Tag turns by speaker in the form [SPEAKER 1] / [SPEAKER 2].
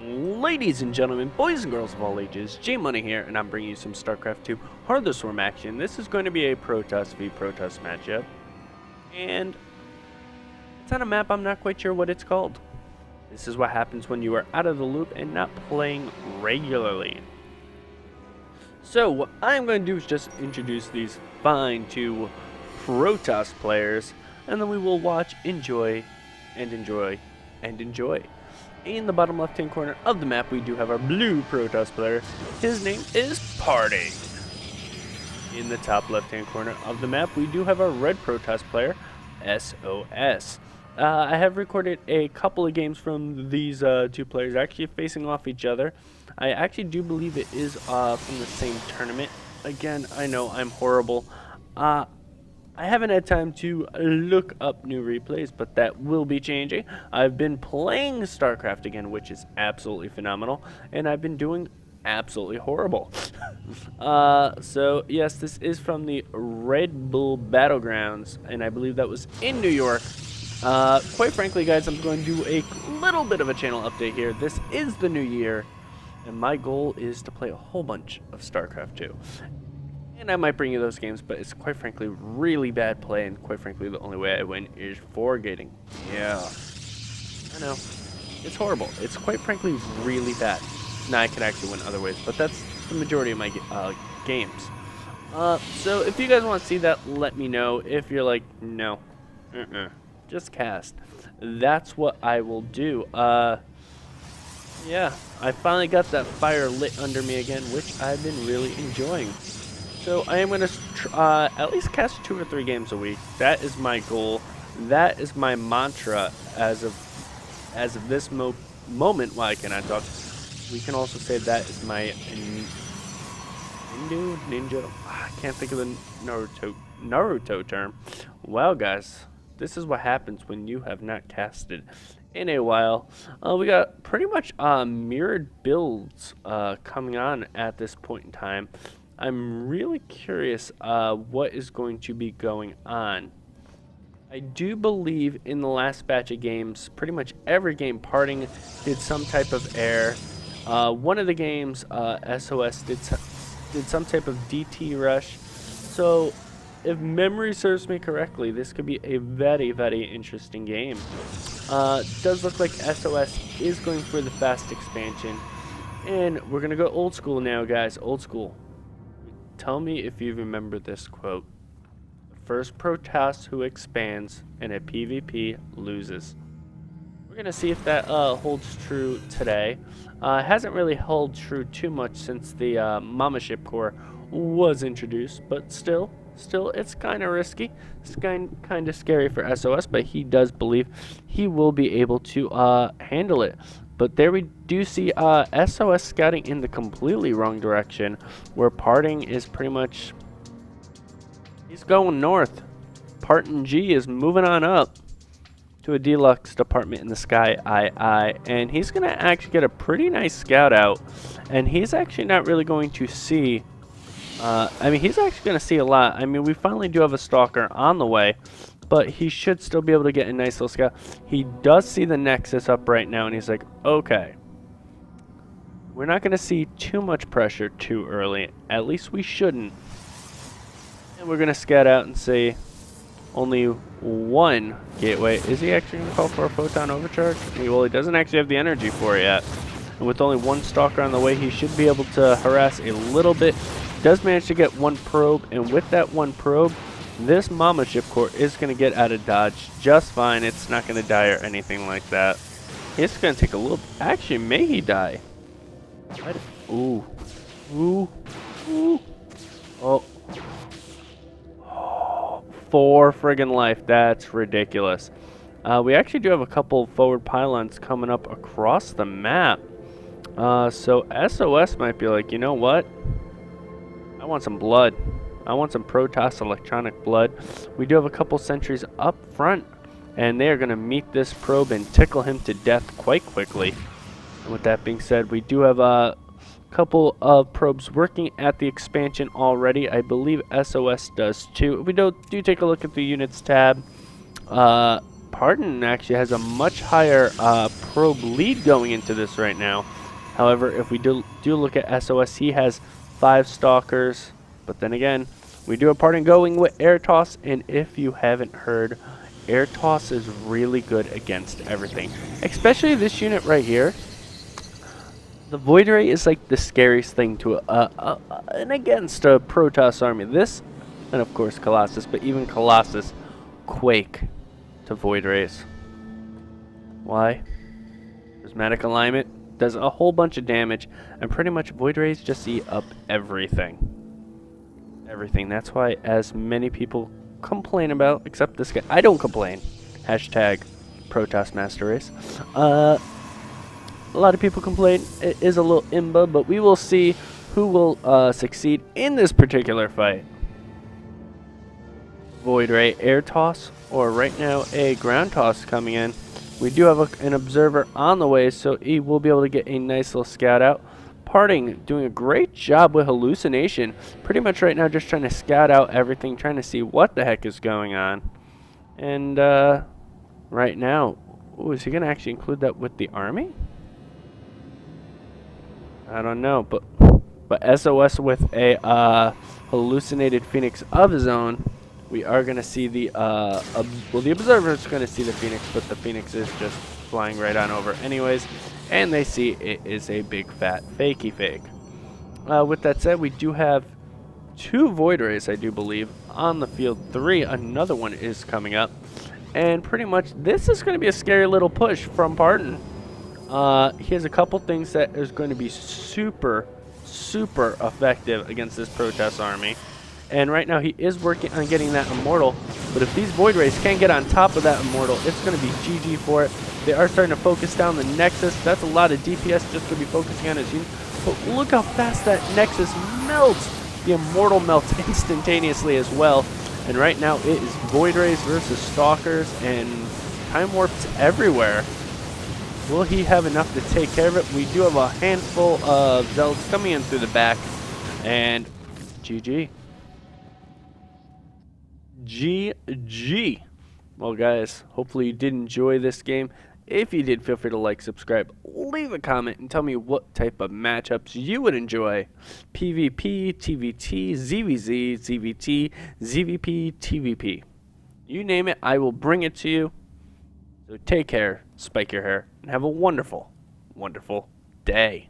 [SPEAKER 1] Ladies and gentlemen, boys and girls of all ages, J Money here, and I'm bringing you some StarCraft 2 Heart of the Swarm action. This is going to be a Protoss v Protoss matchup, and it's on a map I'm not quite sure what it's called. This is what happens when you are out of the loop and not playing regularly. So what I'm going to do is just introduce these fine two Protoss players, and then we will watch, enjoy, and enjoy, and enjoy. In the bottom left hand corner of the map, we do have our blue Protoss player. His name is PartinG. In the top left hand corner of the map, we do have our red Protoss player, SOS. I have recorded a couple of games from these two players actually facing off each other. I actually do believe it is from the same tournament. Again, I know I'm horrible. I haven't had time to look up new replays, but that will be changing. I've been playing StarCraft again, which is absolutely phenomenal, and I've been doing absolutely horrible. So yes, this is from the Red Bull Battlegrounds, and I believe that was in New York. Quite frankly, guys, I'm going to do a little bit of a channel update here. This is the new year, and my goal is to play a whole bunch of StarCraft 2. And I might bring you those games, but it's quite frankly really bad play, and quite frankly the only way I win is forgating. Yeah, I know, it's horrible. It's quite frankly really bad. Now I can actually win other ways, but that's the majority of my games. So if you guys want to see that, let me know. If you're like, no, just cast, that's what I will do. Yeah, I finally got that fire lit under me again, which I've been really enjoying. So I am going to at least cast 2 or 3 games a week. That is my goal. That is my mantra as of this moment. While I cannot talk, we can also say that is my ninja. I can't think of the Naruto term. Well, guys, this is what happens when you have not casted in a while. We got pretty much mirrored builds coming on at this point in time. I'm really curious what is going to be going on. I do believe in the last batch of games, pretty much every game, PartinG did some type of air. One of the games, SOS did some type of DT rush. So, if memory serves me correctly, this could be a very, very interesting game. Does look like SOS is going for the fast expansion. And we're going to go old school now, guys. Old school. Tell me if you remember this quote. The first Protoss who expands in a PvP loses. We're going to see if that holds true today. It hasn't really held true too much since the Mama Ship Core was introduced, but still it's kind of risky. It's kind of scary for SOS, but he does believe he will be able to handle it. But there we do see SOS scouting in the completely wrong direction, where PartinG is pretty much, he's going north. PartinG is moving on up to a deluxe department in the sky, and he's going to actually get a pretty nice scout out, and he's actually not really going to see, I mean, he's actually going to see a lot. I mean, we finally do have a stalker on the way, but he should still be able to get a nice little scout. He does see the Nexus up right now, and he's like, okay, we're not going to see too much pressure too early. At least we shouldn't. And we're going to scout out and see only one gateway. Is he actually going to call for a photon overcharge? Well, he doesn't actually have the energy for it yet. And with only one stalker on the way, he should be able to harass a little bit. Does manage to get one probe, and with that one probe, this Mama Ship Core is going to get out of dodge just fine. It's not going to die or anything like that. It's going to take a little... Actually, may he die? Ooh. Ooh. Ooh. Oh. 4 friggin' life. That's ridiculous. We actually do have a couple forward pylons coming up across the map. So SOS might be like, you know what? I want some blood. I want some Protoss electronic blood. We do have a couple sentries up front, and they are going to meet this probe and tickle him to death quite quickly. And with that being said, we do have a couple of probes working at the expansion already. I believe SOS does too. If we do take a look at the units tab, Partin actually has a much higher probe lead going into this right now. However, if we do look at SOS, he has 5 stalkers. But then again, we do have Partin going with air toss, and if you haven't heard, air toss is really good against everything, especially this unit right here. The Void Ray is like the scariest thing to and against a Protoss army. This, and of course Colossus, but even Colossus quake to Void Rays. Why? Prismatic alignment does a whole bunch of damage, and pretty much Void Rays just eat up everything. Everything. That's why as many people complain about, except this guy. I don't complain. Hashtag Protoss Master Race. A lot of people complain it is a little imba, but we will see who will succeed in this particular fight. Void Ray air toss, or right now a ground toss coming in. We do have an observer on the way, so he will be able to get a nice little scout out. PartinG doing a great job with hallucination. Pretty much right now just trying to scout out everything, trying to see what the heck is going on. And right now, ooh, is he going to actually include that with the army? I don't know, but SOS with a hallucinated Phoenix of his own, we are going to see the, well, the observer is going to see the Phoenix, but the Phoenix is just flying right on over anyways, and they see it is a big fat fakey fake. With that said, we do have 2 Void Rays, I do believe, on the field. 3, another one is coming up, and pretty much this is going to be a scary little push from PartinG. He has a couple things that is going to be super effective against this Protoss army. And right now he is working on getting that Immortal. But if these Void Rays can't get on top of that Immortal, it's going to be GG for it. They are starting to focus down the Nexus. That's a lot of DPS just going to be focusing on his unit. But look how fast that Nexus melts. The Immortal melts instantaneously as well. And right now it is Void Rays versus Stalkers and Time Warps everywhere. Will he have enough to take care of it? We do have a handful of Zealots coming in through the back. And GG. GG. Well, guys, hopefully you did enjoy this game. If you did, feel free to like, subscribe, leave a comment, and tell me what type of matchups you would enjoy. PvP, TVT, ZVZ, ZVT, ZVP, TVP. You name it, I will bring it to you. So take care, spike your hair, and have a wonderful, wonderful day.